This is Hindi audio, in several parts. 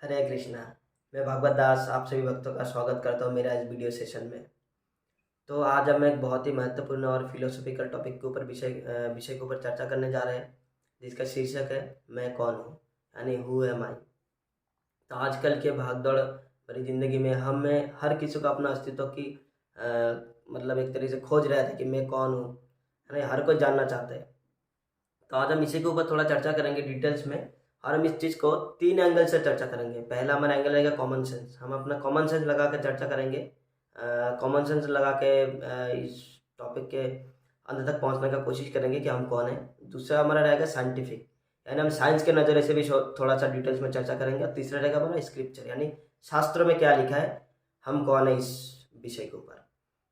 हरे कृष्णा। मैं भगवत दास आप सभी भक्तों का स्वागत करता हूँ मेरा इस वीडियो सेशन में। तो आज हम एक बहुत ही महत्वपूर्ण और फिलोसॉफिकल टॉपिक के ऊपर विषय के ऊपर चर्चा करने जा रहे हैं, जिसका शीर्षक है मैं कौन हूँ, यानी हु एम आई। तो आजकल के भागदौड़ भरी ज़िंदगी में हमें हर किसी को अपना अस्तित्व की अ, मतलब एक तरीके से खोज रहे थे कि मैं कौन हूँ, है ना। हर कोई जानना चाहता है। तो आज हम इसी के ऊपर थोड़ा चर्चा करेंगे डिटेल्स में, और हम इस चीज़ को 3 एंगल से चर्चा करेंगे। पहला हमारा एंगल रहेगा कॉमन सेंस। हम अपना कॉमन सेंस लगा के चर्चा करेंगे। कॉमन सेंस लगा के इस टॉपिक के अंत तक पहुंचने का कोशिश करेंगे कि हम कौन हैं। दूसरा हमारा रहेगा साइंटिफिक, यानी हम साइंस के नज़रिए से भी थोड़ा सा डिटेल्स में चर्चा करेंगे। और तीसरा रहेगा हमारा स्क्रिप्चर, यानी शास्त्रों में क्या लिखा है, हम कौन है इस विषय के ऊपर।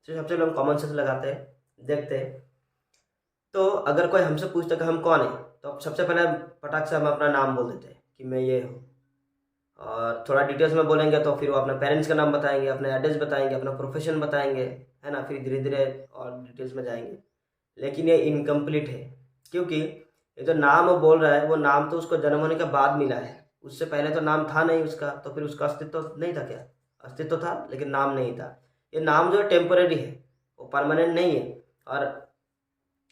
तो सबसे पहले हम कॉमन सेंस लगाते हैं, देखते हैं। तो अगर कोई हमसे पूछता कि हम कौन है, तो सबसे पहले फटाक से हम अपना नाम बोल देते हैं कि मैं ये हूँ। और थोड़ा डिटेल्स में बोलेंगे तो फिर वो अपने पेरेंट्स का नाम बताएंगे, अपने एड्रेस बताएंगे, अपना प्रोफेशन बताएंगे, है ना। फिर धीरे धीरे और डिटेल्स में जाएंगे। लेकिन ये इनकम्प्लीट है, क्योंकि ये जो नाम वो बोल रहा है वो नाम तो उसको जन्म होने के बाद मिला है। उससे पहले तो नाम था नहीं उसका, तो फिर उसका अस्तित्व तो नहीं था क्या? अस्तित्व था लेकिन नाम नहीं था। ये नाम जो है टेम्परेरी है, वो परमानेंट नहीं है। और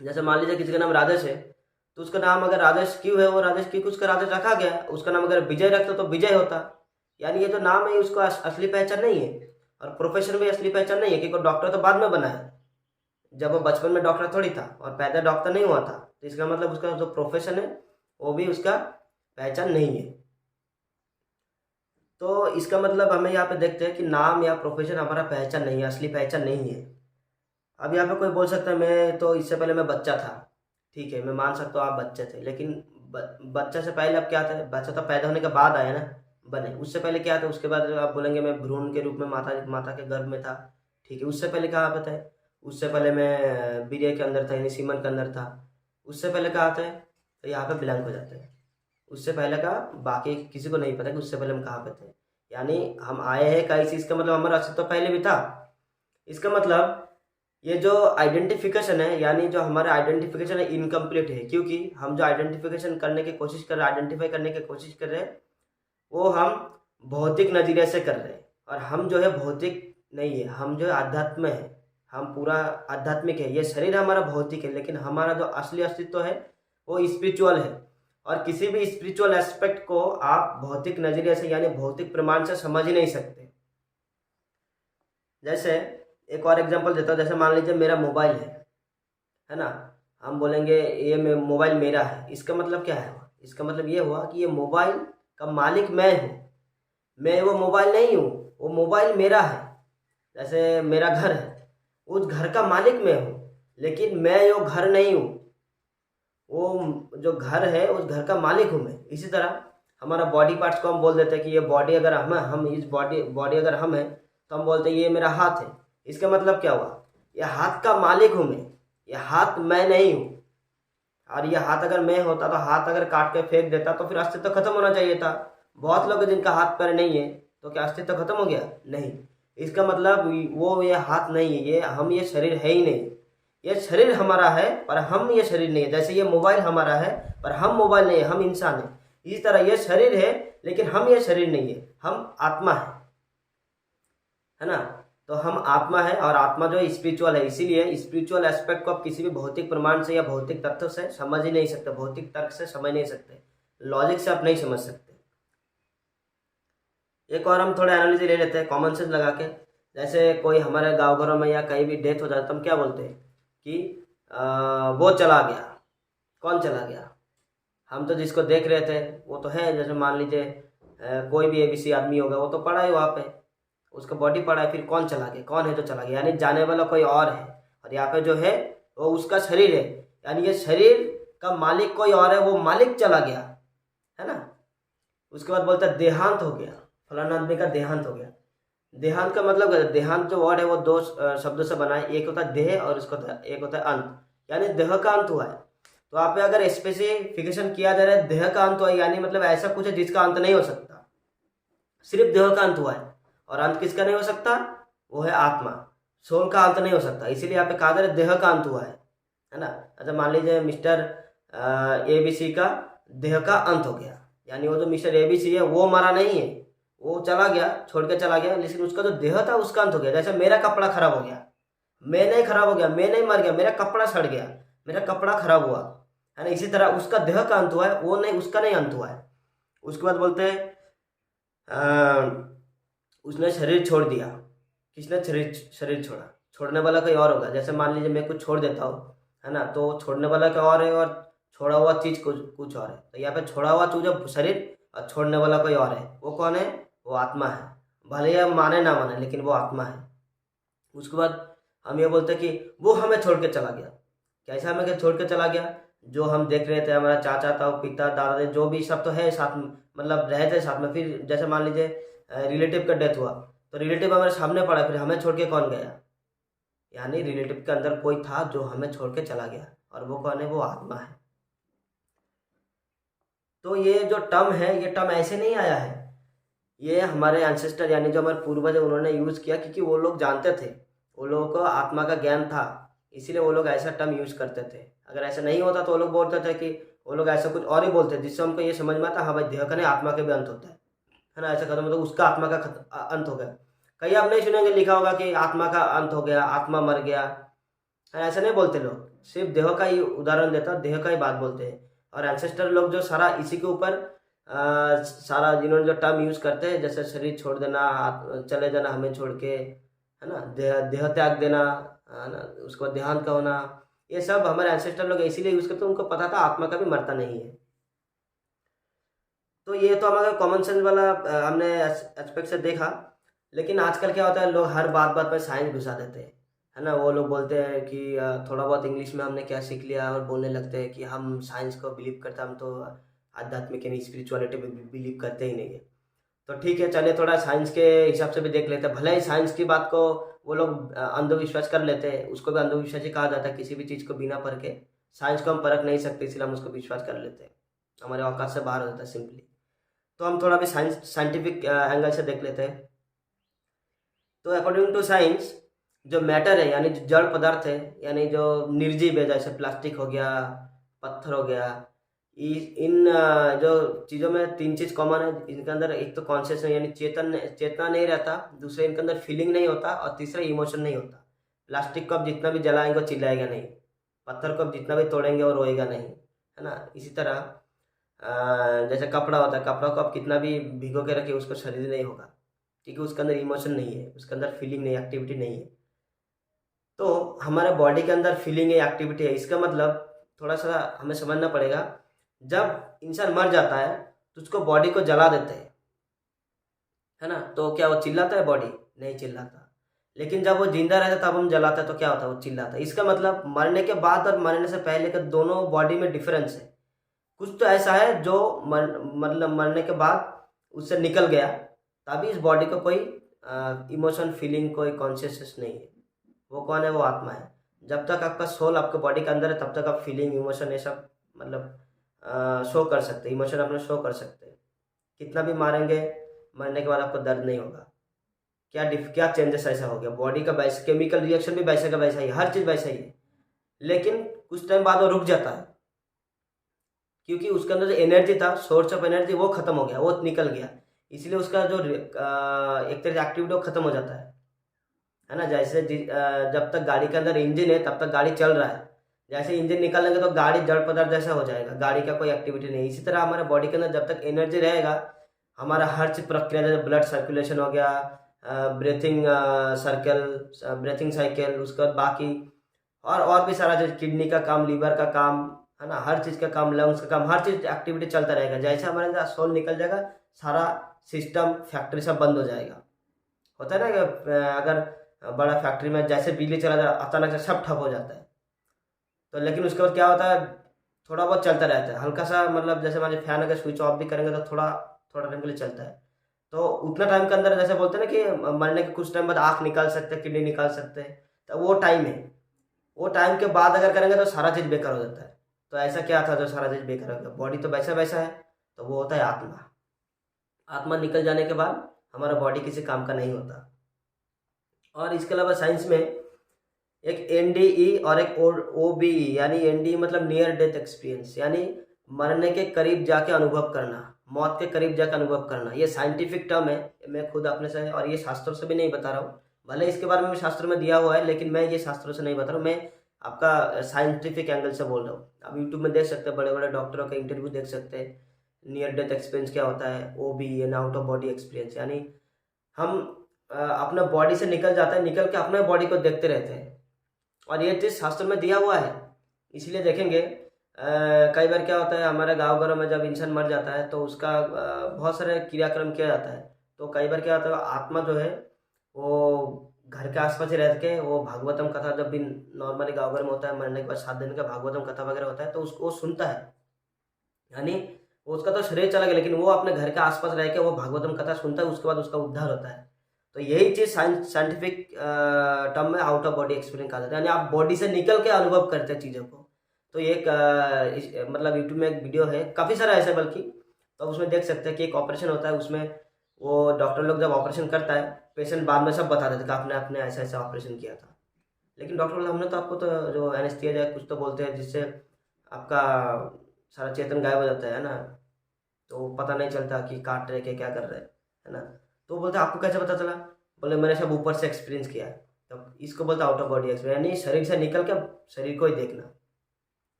जैसे मान लीजिए किसी का नाम राजेश है, तो उसका नाम अगर राजेश क्यों है, वो राजेश क्योंकि उसका राजेश रखा गया है। उसका नाम अगर विजय रखता तो विजय होता। यानी ये जो नाम है उसको असली पहचान नहीं है। और प्रोफेशन भी असली पहचान नहीं है, क्योंकि डॉक्टर तो बाद में बना है। जब वो बचपन में डॉक्टर थोड़ी था और पैदा डॉक्टर नहीं हुआ था, तो इसका मतलब उसका जो प्रोफेशन है वो भी उसका पहचान नहीं है। तो इसका मतलब हमें यहाँ पे देखते हैं कि नाम या प्रोफेशन हमारा पहचान नहीं है, असली पहचान नहीं है। अब यहाँ पे कोई बोल सकता है मैं तो इससे पहले मैं बच्चा था। ठीक है, मैं मान सकता हूँ आप बच्चे थे, लेकिन बच्चा से पहले अब क्या था? बच्चा तो पैदा होने के बाद आया ना, बने। उससे पहले क्या था? उसके बाद आप बोलेंगे मैं भ्रूण के रूप में माता माता के गर्भ में था। ठीक है, उससे पहले कहाँ पे था? उससे पहले मैं वीर्य के अंदर था, यानी सीमन के अंदर था। उससे पहले कहाँ थे? तो यहाँ पे ब्लैंक हो जाते हैं। उससे पहले का बाकी किसी को नहीं पता कि उससे पहले हम कहाँ पे थे। यानी हम आए हैं कहीं से, इसका मतलब हमारा अस्तित्व पहले भी था। इसका मतलब ये जो आइडेंटिफिकेशन है, यानी जो हमारा आइडेंटिफिकेशन है इनकम्प्लीट है, क्योंकि हम जो आइडेंटिफिकेशन करने की कोशिश कर रहे हैं, आइडेंटिफाई करने की कोशिश कर रहे हैं, वो हम भौतिक नज़रिए से कर रहे हैं। और हम जो है भौतिक नहीं है, हम जो है आध्यात्म है। हम पूरा आध्यात्मिक है। ये शरीर हमारा भौतिक है, लेकिन हमारा जो असली अस्तित्व है वो स्पिरिचुअल है। और किसी भी स्पिरिचुअल एस्पेक्ट को आप भौतिक नज़रिए से, यानी भौतिक प्रमाण से समझ ही नहीं सकते। जैसे एक और एग्जांपल देता हूँ। जैसे मान लीजिए मेरा मोबाइल है ना। हम बोलेंगे ये मोबाइल मेरा है, इसका मतलब क्या है? इसका मतलब ये हुआ कि ये मोबाइल का मालिक मैं हूँ। मैं वो मोबाइल नहीं हूँ, वो मोबाइल मेरा है। जैसे मेरा घर है, उस घर का मालिक मैं हूँ, लेकिन मैं वो घर नहीं हूँ। वो जो घर है उस घर का मालिक हूँ मैं। इसी तरह हमारा बॉडी पार्ट्स को हम बोल देते हैं कि ये बॉडी अगर हम इस बॉडी अगर हम है, तो हम बोलते हैं ये मेरा हाथ है। इसका मतलब क्या हुआ? ये हाथ का मालिक हूँ मैं, ये हाथ मैं नहीं हूँ। और ये हाथ अगर मैं होता तो हाथ अगर काट के फेंक देता तो फिर अस्तित्व खत्म होना चाहिए था। बहुत लोग हैं जिनका हाथ पैर नहीं है, तो क्या अस्तित्व खत्म हो गया? नहीं। इसका मतलब वो ये हाथ नहीं है, ये हम ये शरीर है ही नहीं। ये शरीर हमारा है पर हम ये शरीर नहीं है। जैसे ये मोबाइल हमारा है पर हम मोबाइल नहीं है, हम इंसान है। इसी तरह ये शरीर है लेकिन हम ये शरीर नहीं है, हम आत्मा है ना। तो हम आत्मा है, और आत्मा जो है स्पिरिचुअल है। इसीलिए स्पिरिचुअल एस्पेक्ट को आप किसी भी भौतिक प्रमाण से या भौतिक तत्व से समझ ही नहीं सकते, भौतिक तर्क से समझ नहीं सकते, लॉजिक से आप नहीं समझ सकते। एक और हम थोड़ा एनालिसिस ले लेते हैं कॉमन सेंस लगा के। जैसे कोई हमारे गाँव घरों में या कहीं भी डेथ हो जाता है, तो हम क्या बोलते हैं कि वो चला गया। कौन चला गया? हम तो जिसको देख रहे थे वो तो है। जैसे मान लीजिए कोई भी एबीसी आदमी होगा, वो तो पड़ा है वहाँ पे, उसका बॉडी पड़ा है। फिर कौन चला गया? कौन है जो चला गया? यानी जाने वाला कोई और है, और यहाँ पे जो है वो उसका शरीर है। यानी ये शरीर का मालिक कोई और है, वो मालिक चला गया, है ना। उसके बाद बोलता है देहांत हो गया, फलाना आदमी का देहांत हो गया। देहांत का मतलब देहांत जो वर्ड है वो दो शब्दों से बना है। एक होता है देह और एक होता है अंत, यानी देह का अंत हुआ है। तो आप पे अगर स्पेसिफिकेशन किया जा रहा है देह का अंत हुआ है, यानी मतलब ऐसा कुछ है जिसका अंत नहीं हो सकता, सिर्फ देह का अंत हुआ है। और अंत किसका नहीं हो सकता? वो है आत्मा। सोल का अंत नहीं हो सकता, इसीलिए यहाँ पे कहा जा रहा है देह का अंत हुआ है ना। अच्छा मान लीजिए मिस्टर एबीसी का देह का अंत हो गया, यानी वो जो मिस्टर ABC है वो मरा नहीं है, वो चला गया, छोड़ के चला गया, लेकिन उसका जो देह था उसका अंत हो गया। जैसे मेरा कपड़ा खराब हो गया, मैं नहीं खराब हो गया, मैं नहीं मर गया, मेरा कपड़ा सड़ गया, मेरा कपड़ा खराब हुआ, है ना। इसी तरह उसका देह का अंत हुआ है, वो नहीं, उसका नहीं अंत हुआ है। उसके बाद बोलते हैं उसने शरीर छोड़ दिया। किसने शरीर शरीर छोड़ा? छोड़ने वाला कोई और होगा। जैसे मान लीजिए मैं कुछ छोड़ देता हूँ, है ना, तो छोड़ने वाला कोई और है और छोड़ा हुआ चीज कुछ कुछ और है। तो यहाँ पे छोड़ा हुआ चीज शरीर और छोड़ने वाला कोई और है। वो कौन है? वो आत्मा है। भले ही हम माने ना माने, लेकिन वो आत्मा है। उसके बाद हम ये बोलते हैं कि वो हमें छोड़ के चला गया। कैसा हमें क्या छोड़ के चला गया? जो हम देख रहे थे, हमारा चाचा था, पिता, दादा, जो भी सब तो है साथ में, मतलब रहे थे साथ में। फिर जैसे मान लीजिए रिलेटिव का डेथ हुआ, तो रिलेटिव हमारे सामने पड़ा, फिर हमें छोड़ के कौन गया? यानी रिलेटिव के अंदर कोई था जो हमें छोड़ के चला गया, और वो कौन है? वो आत्मा है। तो ये जो टर्म है, ये टर्म ऐसे नहीं आया है, ये हमारे एंसेस्टर यानी जो हमारे पूर्वज है उन्होंने यूज किया, क्योंकि वो लोग जानते थे, वो लोगों को आत्मा का ज्ञान था, इसीलिए वो लोग ऐसा टर्म यूज करते थे। अगर ऐसा नहीं होता तो वो लोग बोलते थे कि, वो लोग ऐसा कुछ और ही बोलते, जिससे हमको ये समझ में आता, हाँ भाई देह का नहीं, आत्मा के भी अंत होता है ना। ऐसा खत्म मतलब उसका आत्मा का अंत हो गया। कहीं आप नहीं सुनेंगे लिखा होगा कि आत्मा का अंत हो गया, आत्मा मर गया, है ना। ऐसा नहीं बोलते लोग, सिर्फ देह का ही उदाहरण देता, देह का ही बात बोलते हैं। और एंसेस्टर लोग जो सारा इसी के ऊपर सारा जिन्होंने जो टर्म यूज करते हैं, जैसे शरीर छोड़ देना, चले जाना हमें छोड़ के, है ना, देह देह त्याग देना, है ना, उसको देहांत का होना, ये सब हमारे एंसेस्टर लोग इसीलिए यूज करते हैं, उनको पता था आत्मा का भी मरता नहीं है। तो ये तो हमारा कॉमन सेंस वाला हमने एस्पेक्ट से देखा। लेकिन आजकल क्या होता है, लोग हर बात बात में साइंस घुसा देते हैं, है ना। वो लोग बोलते हैं कि थोड़ा बहुत इंग्लिश में हमने क्या सीख लिया, और बोलने लगते हैं कि हम साइंस को बिलीव करते हैं, हम तो आध्यात्मिक यानी स्पिरिचुअलिटी में बिलीव करते ही नहीं है। तो ठीक है, चलिए थोड़ा साइंस के हिसाब से भी देख लेते हैं। भले ही साइंस की बात को वो लोग अंधविश्वास कर लेते हैं, उसको भी अंधविश्वास ही कहा जाता है। किसी भी चीज़ को बिना परख के, साइंस को हम परख नहीं सकते, इसलिए हम उसको विश्वास कर लेते हैं, हमारे औकात से बाहर हो जाता है सिंपली। तो हम थोड़ा भी साइंटिफिक एंगल से देख लेते हैं। तो अकॉर्डिंग टू साइंस, जो मैटर है यानी जो जड़ पदार्थ है, यानी जो निर्जीव है, जैसे प्लास्टिक हो गया, पत्थर हो गया, इन जो चीज़ों में तीन चीज़ कॉमन है। इनके अंदर एक तो कॉन्शियस यानी चेतना नहीं रहता, दूसरे इनके अंदर फीलिंग नहीं होता, और तीसरा इमोशन नहीं होता। प्लास्टिक को आप जितना भी जलाएंगे वो चिल्लाएगा नहीं, पत्थर को आप जितना भी तोड़ेंगे वो रोएगा नहीं, है ना। इसी तरह जैसे कपड़ा होता है, कपड़ा को आप कितना भी भिगो के रखिए उसको शरीर नहीं होगा, क्योंकि उसके अंदर इमोशन नहीं है, उसके अंदर फीलिंग नहीं, एक्टिविटी नहीं है। तो हमारे बॉडी के अंदर फीलिंग है, एक्टिविटी है। इसका मतलब थोड़ा सा हमें समझना पड़ेगा, जब इंसान मर जाता है तो उसको बॉडी को जला देते हैं, है ना। तो क्या वो चिल्लाता है? बॉडी नहीं चिल्लाता। लेकिन जब वो जिंदा रहता है तब हम जलाते हैं तो क्या होता है? वो चिल्लाता है। इसका मतलब मरने के बाद और मरने से पहले के दोनों बॉडी में डिफरेंस है। कुछ तो ऐसा है जो मतलब मरने के बाद उससे निकल गया, तभी इस बॉडी को कोई इमोशन, फीलिंग, कोई कॉन्शियसनेस नहीं है। वो कौन है? वो आत्मा है। जब तक आपका सोल आपके बॉडी के अंदर है, तब तक आप फीलिंग, इमोशन ये सब मतलब शो कर सकते, इमोशन अपना शो कर सकते हैं। कितना भी मारेंगे, मरने के बाद आपको दर्द नहीं होगा। क्या चेंजेस ऐसा हो गया बॉडी का? वैसे केमिकल रिएक्शन भी वैसे का वैसा ही, हर चीज़ वैसा ही है। लेकिन कुछ टाइम बाद वो रुक जाता है, क्योंकि उसके अंदर जो एनर्जी था, सोर्स ऑफ एनर्जी, वो खत्म हो गया, वो निकल गया। इसलिए उसका जो एक तरह से एक्टिविटी वो खत्म हो जाता है ना। जैसे जब तक गाड़ी के अंदर इंजन है तब तक गाड़ी चल रहा है, जैसे इंजन निकालेंगे तो गाड़ी जड़ पदार्थ जैसा हो जाएगा, गाड़ी का कोई एक्टिविटी नहीं। इसी तरह हमारे बॉडी के अंदर जब तक एनर्जी रहेगा, हमारा हर चीज प्रक्रिया, जैसे ब्लड सर्कुलेशन हो गया, ब्रीथिंग सर्कल, ब्रीथिंग साइकिल, उसके बाद बाकी और भी सारा, जैसे किडनी का काम, लीवर का काम, है ना, हर चीज़ का काम, लंग्स का काम, हर चीज़ एक्टिविटी चलता रहेगा। जैसे हमारे अंदर सोल निकल जाएगा, सारा सिस्टम, फैक्ट्री सब बंद हो जाएगा। होता है ना कि अगर बड़ा फैक्ट्री में जैसे बिजली चला जाए, अचानक से सब ठप हो जाता है। तो लेकिन उसके बाद क्या होता है, थोड़ा बहुत चलता रहता है, हल्का सा, मतलब जैसे मान फैन अगर स्विच ऑफ भी करेंगे तो थोड़ा थोड़ा टाइम के लिए चलता है। तो उतना टाइम के अंदर, जैसे बोलते हैं ना कि मरने के कुछ टाइम बाद आँख निकाल सकते हैं, किडनी निकाल सकते हैं, तो वो टाइम है। वो टाइम के बाद अगर करेंगे तो सारा चीज़ बेकार हो जाता है। तो ऐसा क्या था जो सारा चीज़ बेकार हो गया? बॉडी तो वैसा वैसा है, तो वो होता है आत्मा। आत्मा निकल जाने के बाद हमारा बॉडी किसी काम का नहीं होता। और इसके अलावा साइंस में एक NDE और एक OBE, यानी NDE मतलब नियर डेथ एक्सपीरियंस, यानी मरने के करीब जाके अनुभव करना, मौत के करीब जाकर अनुभव करना, ये साइंटिफिक टर्म है। मैं खुद अपने से और ये शास्त्रों से भी नहीं बता रहा हूँ, भले इसके बारे में भी शास्त्रों में दिया हुआ है, लेकिन मैं ये शास्त्रों से नहीं बता रहा हूँ, मैं आपका साइंटिफिक एंगल से बोल रहा हूँ। आप यूट्यूब में देख सकते हैं, बड़े बड़े डॉक्टरों का इंटरव्यू देख सकते हैं, नियर डेथ एक्सपीरियंस क्या होता है, OB यानी आउट ऑफ बॉडी एक्सपीरियंस, यानी हम अपने बॉडी से निकल जाते हैं, निकल के अपने बॉडी को देखते रहते हैं, और ये चीज़ शास्त्र में दिया हुआ है। इसलिए देखेंगे कई बार क्या होता है, हमारे गाँव घरों में जब इंसान मर जाता है तो उसका बहुत सारे क्रियाक्रम किया जाता है। तो कई बार क्या होता है, आत्मा जो है वो घर के आसपास ही रह के वो भागवतम कथा जब भी नॉर्मली गाँव घर में होता है, मरने के बाद 7 दिन का भागवतम कथा वगैरह होता है, तो उसको वो सुनता है। यानी उसका तो शरीर चला गया, लेकिन वो अपने घर के आसपास रह के वो भागवतम कथा सुनता है, उसके बाद उसका उद्धार होता है। तो यही चीज़ साइंटिफिक टर्म में आउट ऑफ बॉडी एक्सपीरियंस कहा जाता है, यानी आप बॉडी से निकल के अनुभव करते हैं चीज़ों को। तो ये एक मतलब यूट्यूब में एक वीडियो है, काफ़ी सारा ऐसा बल्कि, तो उसमें देख सकते हैं कि एक ऑपरेशन होता है, उसमें वो डॉक्टर लोग जब ऑपरेशन करता है, पेशेंट बाद में सब बता देते कि आपने आपने ऐसा ऐसा ऑपरेशन किया था। लेकिन डॉक्टर बोला हमने तो आपको तो जो एनेस्थीसिया कुछ तो बोलते हैं जिससे आपका सारा चेतन गायब हो जाता है ना, तो पता नहीं चलता कि काट रहे के क्या कर रहे हैं, है ना। तो बोलते आपको कैसे पता चला, बोले मैंने सब ऊपर से एक्सपीरियंस किया है। तो इसको बोलते आउट ऑफ बॉडी एक्सपीरियंस, यानी शरीर से निकल के शरीर को ही देखना।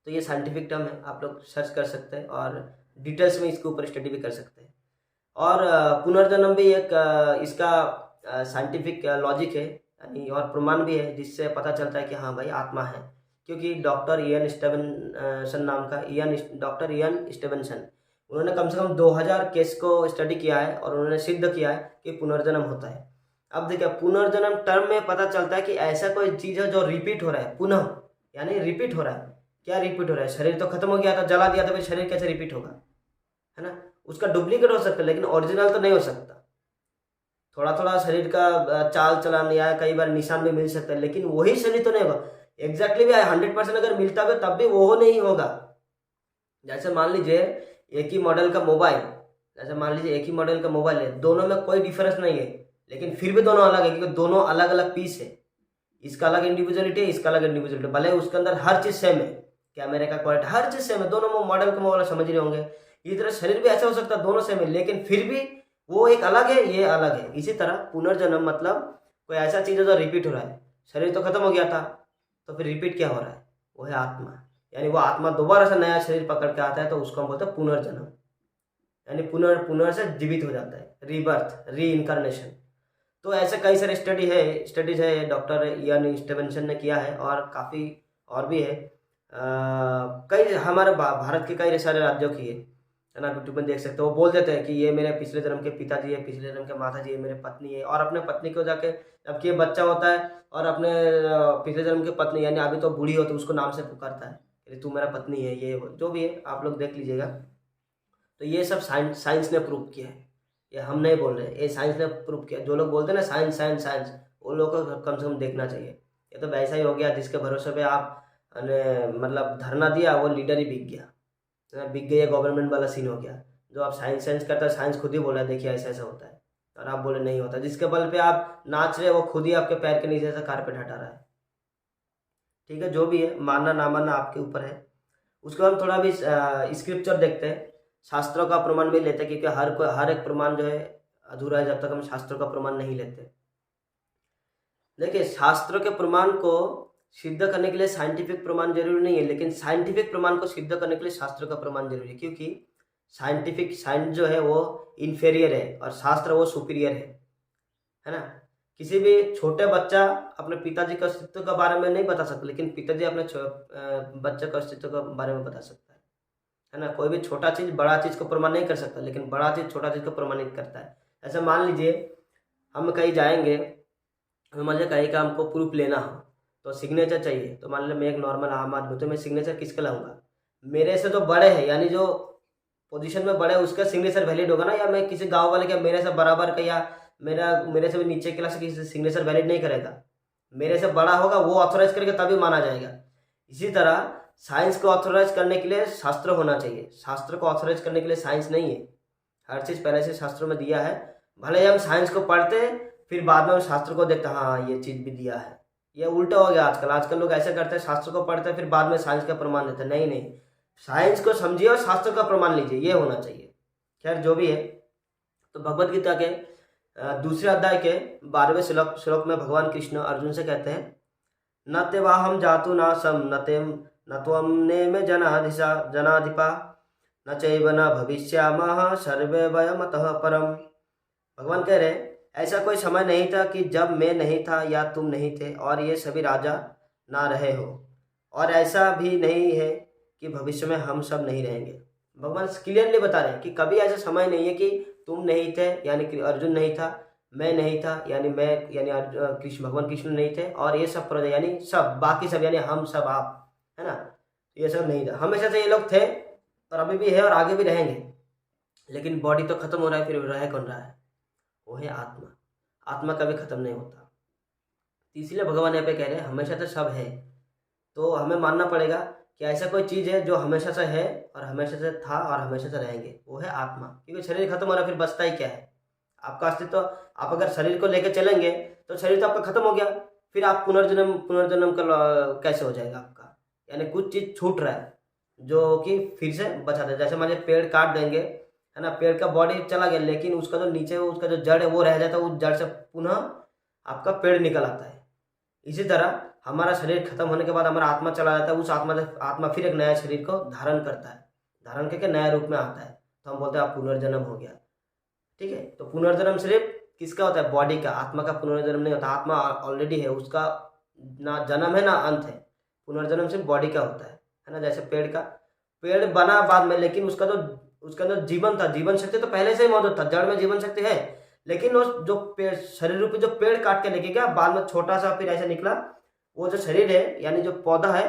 तो ये साइंटिफिक टर्म है, आप लोग सर्च कर सकते हैं और डिटेल्स में इसके ऊपर स्टडी भी कर सकते हैं। और पुनर्जन्म भी एक इसका साइंटिफिक लॉजिक है, यानी और प्रमाण भी है, जिससे पता चलता है कि हाँ भाई आत्मा है। क्योंकि डॉक्टर इयन स्टीवनसन नाम का डॉक्टर इयन स्टीवनसन, उन्होंने कम से कम 2000 केस को स्टडी किया है और उन्होंने सिद्ध किया है कि पुनर्जन्म होता है। अब देखिए पुनर्जन्म टर्म में पता चलता है कि ऐसा कोई चीज़ है जो रिपीट हो रहा है, पुनः यानी रिपीट हो रहा है। क्या रिपीट हो रहा है, शरीर तो खत्म हो गया था, जला दिया था, फिर शरीर कैसे रिपीट होगा, है ना। उसका डुप्लीकेट हो सकता है लेकिन ओरिजिनल तो नहीं हो सकता। थोड़ा थोड़ा शरीर का चाल चलन या कई बार निशान भी मिल सकता है, लेकिन वही शरीर तो नहीं होगा एग्जैक्टली भी 100% अगर मिलता भी तब भी वो नहीं होगा। जैसे मान लीजिए एक ही मॉडल का मोबाइल, है, दोनों में कोई डिफरेंस नहीं है, लेकिन फिर भी दोनों अलग है क्योंकि दोनों अलग अलग पीस है। इसका अलग इंडिविजुअलिटी है, इसका अलग इंडिविजुअलिटी, भले उसके अंदर हर चीज़ सेम है, कैमरे का क्वालिटी हर चीज़ सेम है, दोनों मॉडल का मोबाइल समझ रहे होंगे। इसी तरह शरीर भी ऐसा हो सकता है, दोनों सेम है लेकिन फिर भी वो एक अलग है, ये अलग है। इसी तरह पुनर्जन्म मतलब कोई ऐसा चीज़ है जो रिपीट हो रहा है। शरीर तो खत्म हो गया था, तो फिर रिपीट क्या हो रहा है, वो है आत्मा। यानी वो आत्मा दोबारा से नया शरीर पकड़ के आता है, तो उसको हम बोलते हैं पुनर्जन्म, यानी पुनः से जीवित हो जाता है, रीबर्थ, री इनकारनेशन। तो ऐसे कई सारे स्टडीज है डॉक्टर इयन स्टीवनसन ने किया है, और काफ़ी और भी है। कई हमारे भारत के कई सारे राज्यों की है ना, यूट्यूब में देख सकते हो। वो बोल देते हैं कि ये मेरे पिछले जन्म के पिताजी है, पिछले जन्म के माताजी है, मेरे पत्नी है, और अपने पत्नी को जाके जबकि ये बच्चा होता है और अपने पिछले जन्म की पत्नी यानी अभी तो बूढ़ी होती है उसको नाम से पुकारता है कि तू मेरा पत्नी है, ये जो भी है आप लोग देख लीजिएगा। तो ये सब साइंस ने प्रूव किया है, ये हम नहीं बोल रहे, ये साइंस ने प्रूव किया। जो लोग बोलते हैं ना साइंस साइंस साइंस, वो लोगों को कम से कम देखना चाहिए। ये तो वैसा ही हो गया जिसके भरोसे पे आप मतलब धरना दिया, वो लीडर ही बिक गया, बिक गई, गवर्नमेंट वाला सीन हो गया। जो आप साइंस साइंस करता है, साइंस खुद ही बोला देखिए ऐसा ऐसा होता है, और आप बोले नहीं होता। जिसके बल पे आप नाच रहे वो खुद ही आपके पैर के नीचे से कारपेट हटा रहा है। ठीक है, जो भी है, मानना ना मानना आपके ऊपर है। उसके बाद हम थोड़ा भी स्क्रिप्चर देखते हैं, शास्त्रों का प्रमाण भी लेते हैं, क्योंकि हर एक प्रमाण जो है अधूरा है जब तक हम शास्त्रों का प्रमाण नहीं लेते। देखिए शास्त्रों के प्रमाण को सिद्ध करने के लिए साइंटिफिक प्रमाण जरूरी नहीं है, लेकिन साइंटिफिक प्रमाण को सिद्ध करने के लिए शास्त्रों का प्रमाण जरूरी है। क्योंकि साइंस जो है वो इन्फेरियर है और शास्त्र वो सुपीरियर है ना। किसी भी छोटे बच्चा अपने पिताजी के अस्तित्व के बारे में नहीं बता सकता, लेकिन पिताजी अपने बच्चे के अस्तित्व के बारे में बता सकता है ना। कोई भी छोटा चीज़ बड़ा चीज़ को प्रमाण नहीं कर सकता, लेकिन बड़ा चीज़ छोटा चीज़ को प्रमाणित करता है। ऐसे मान लीजिए हम कहीं जाएंगे, मान लीजिए कहीं का हमको प्रूफ लेना हो तो सिग्नेचर चाहिए, तो मान लीजिए मैं एक नॉर्मल आम आदमी, तो मैं सिग्नेचर किसका लाऊंगा, मेरे से जो बड़े हैं यानी जो पोजीशन में बड़े उसका सिग्नेचर वैलिड होगा ना, या मैं किसी गांव वाले के मेरे से बराबर का या मेरे से भी नीचे क्लास से किसी सिग्नेचर वैलिड नहीं करेगा, मेरे से बड़ा होगा वो ऑथोराइज करके तभी माना जाएगा। इसी तरह साइंस को ऑथोराइज करने के लिए शास्त्र होना चाहिए, शास्त्र को ऑथोराइज करने के लिए साइंस नहीं है। हर चीज़ पहले से शास्त्रों में दिया है, भले ही हम साइंस को पढ़ते फिर बाद में हम शास्त्र को देखते हाँ ये चीज़ भी दिया है। ये उल्टा हो गया आजकल लोग ऐसे करते हैं, शास्त्र को पढ़ते हैं फिर बाद में साइंस का प्रमाण देते हैं। नहीं, साइंस को समझिए और शास्त्र का प्रमाण लीजिए, ये होना चाहिए। खैर जो भी है, तो भगवत गीता के दूसरे अध्याय के 12वें श्लोक में भगवान कृष्ण अर्जुन से कहते हैं, न तेवाहम जातु नासम न तेम न त्वम नेमे जनाधिपा न चैव न भविष्यामः सर्वे वयमतः परम। भगवान कह रहे हैं, ऐसा कोई समय नहीं था कि जब मैं नहीं था या तुम नहीं थे और ये सभी राजा ना रहे हो, और ऐसा भी नहीं है कि भविष्य में हम सब नहीं रहेंगे। भगवान क्लियरली बता रहे हैं कि कभी ऐसा समय नहीं है कि तुम नहीं थे यानी कि अर्जुन नहीं था, मैं नहीं था यानी मैं यानी कृष्ण भगवान कृष्ण नहीं थे, और ये सब प्रजा यानी सब बाकी सब यानी हम सब आप, है ना, ये सब नहीं था। हमेशा से ये लोग थे और अभी भी है और आगे भी रहेंगे, लेकिन बॉडी तो खत्म हो रहा है, फिर रह कौन रहा है? वो है आत्मा। आत्मा कभी खत्म नहीं होता। इसलिए भगवान यहाँ पे कह रहे हैं हमेशा से सब है, तो हमें मानना पड़ेगा कि ऐसा कोई चीज़ है जो हमेशा से है और हमेशा से था और हमेशा से रहेंगे, वो है आत्मा। क्योंकि शरीर खत्म हो रहा है, फिर बचता ही क्या है? आपका अस्तित्व। तो आप अगर शरीर को लेकर चलेंगे तो शरीर तो आपका खत्म हो गया, फिर आप पुनर्जन्म का कैसे हो जाएगा आपका? यानी कुछ चीज़ छूट रहा है जो कि फिर से बचा दे। जैसे मान लीजिए पेड़ काट देंगे, है ना, पेड़ का बॉडी चला गया, लेकिन उसका जो नीचे उसका जो जड़ है वो रह जाता है, उस जड़ से पुनः आपका पेड़ निकल आता है। इसी तरह हमारा शरीर खत्म होने के बाद हमारा आत्मा चला जाता है, उस आत्मा फिर एक नया शरीर को धारण करता है, धारण करके नया रूप में आता है, तो हम बोलते हैं आप पुनर्जन्म हो गया। ठीक है, तो पुनर्जन्म सिर्फ किसका होता है? बॉडी का। आत्मा का पुनर्जन्म नहीं होता, आत्मा ऑलरेडी है, उसका ना जन्म है ना अंत है। पुनर्जन्म सिर्फ बॉडी का होता है ना। जैसे पेड़ बना बाद में, लेकिन उसका जो जीवन था, जीवन शक्ति तो पहले से ही मौजूद था, जड़ में जीवन शक्ति है, लेकिन वो जो पेड़ शरीर रूपी जो पेड़ काट के लेके गया, बाद में छोटा सा फिर ऐसे निकला, वो जो शरीर है यानी जो पौधा है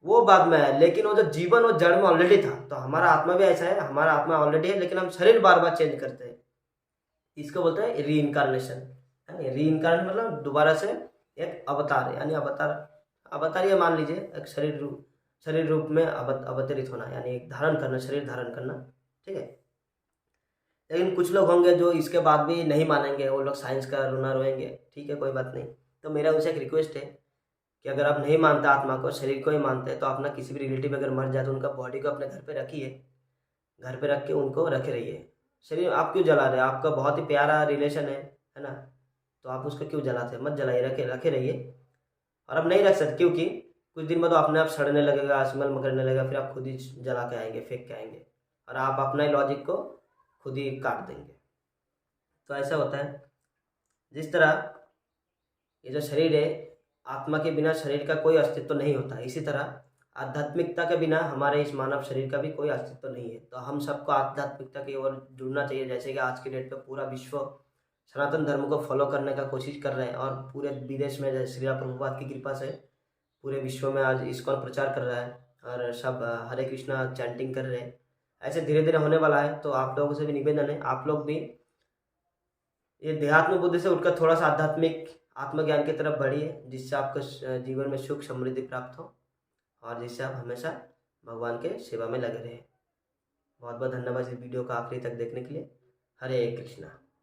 वो बाद में है, लेकिन वो जो जीवन वो जड़ में ऑलरेडी था। तो हमारा आत्मा भी ऐसा है, हमारा आत्मा ऑलरेडी है, लेकिन हम शरीर बार बार चेंज करते हैं। इसको बोलते हैं री इनकारनेशन। री इनकारनेशन मतलब दोबारा से एक अवतार, यानी अवतार ये मान लीजिए एक शरीर रूप में अवतरित होना, यानी एक धारण करना, शरीर धारण करना। ठीक है, लेकिन कुछ लोग होंगे जो इसके बाद भी नहीं मानेंगे, वो लोग साइंस का रोना रोएंगे। ठीक है, कोई बात नहीं। तो मेरा उनसे एक रिक्वेस्ट है कि अगर आप नहीं मानते आत्मा को, शरीर को ही मानते हैं, तो अपना किसी भी रिलेटिव अगर मर जाए तो उनका बॉडी को अपने घर पे रखिए, घर पे रख के उनको रखे रहिए। शरीर आप क्यों जला रहे हैं? आपका बहुत ही प्यारा रिलेशन है ना, तो आप उसको क्यों जलाते? मत जलाइए, रखे रहिए। और अब नहीं रख सकते क्योंकि कुछ दिन बाद तो अपने आप सड़ने लगेगा, स्मेल करने लगेगा, फिर आप खुद ही जला के आएंगे, फेंक के आएंगे, और आप अपना ही लॉजिक को खुद ही काट देंगे। तो ऐसा होता है। जिस तरह ये जो शरीर है, आत्मा के बिना शरीर का कोई अस्तित्व नहीं होता, इसी तरह आध्यात्मिकता के बिना हमारे इस मानव शरीर का भी कोई अस्तित्व नहीं है। तो हम सबको आध्यात्मिकता की ओर जुड़ना चाहिए। जैसे कि आज की डेट पे पूरा विश्व सनातन धर्म को फॉलो करने का कोशिश कर रहे हैं, और पूरे विदेश में जैसे श्रीला प्रभुपाद की कृपा से पूरे विश्व में आज इस्कॉन प्रचार कर रहा है, और सब हरे कृष्णा चैंटिंग कर रहे हैं। ऐसे धीरे धीरे होने वाला है। तो आप लोगों से भी निवेदन है, आप लोग भी ये देहात्म बुद्धि से उठकर थोड़ा सा आध्यात्मिक आत्मज्ञान की तरफ बढ़िए, जिससे आपको जीवन में सुख समृद्धि प्राप्त हो, और जिससे आप हमेशा भगवान के सेवा में लगे रहें। बहुत बहुत धन्यवाद इस वीडियो को आखिरी तक देखने के लिए। हरे कृष्णा।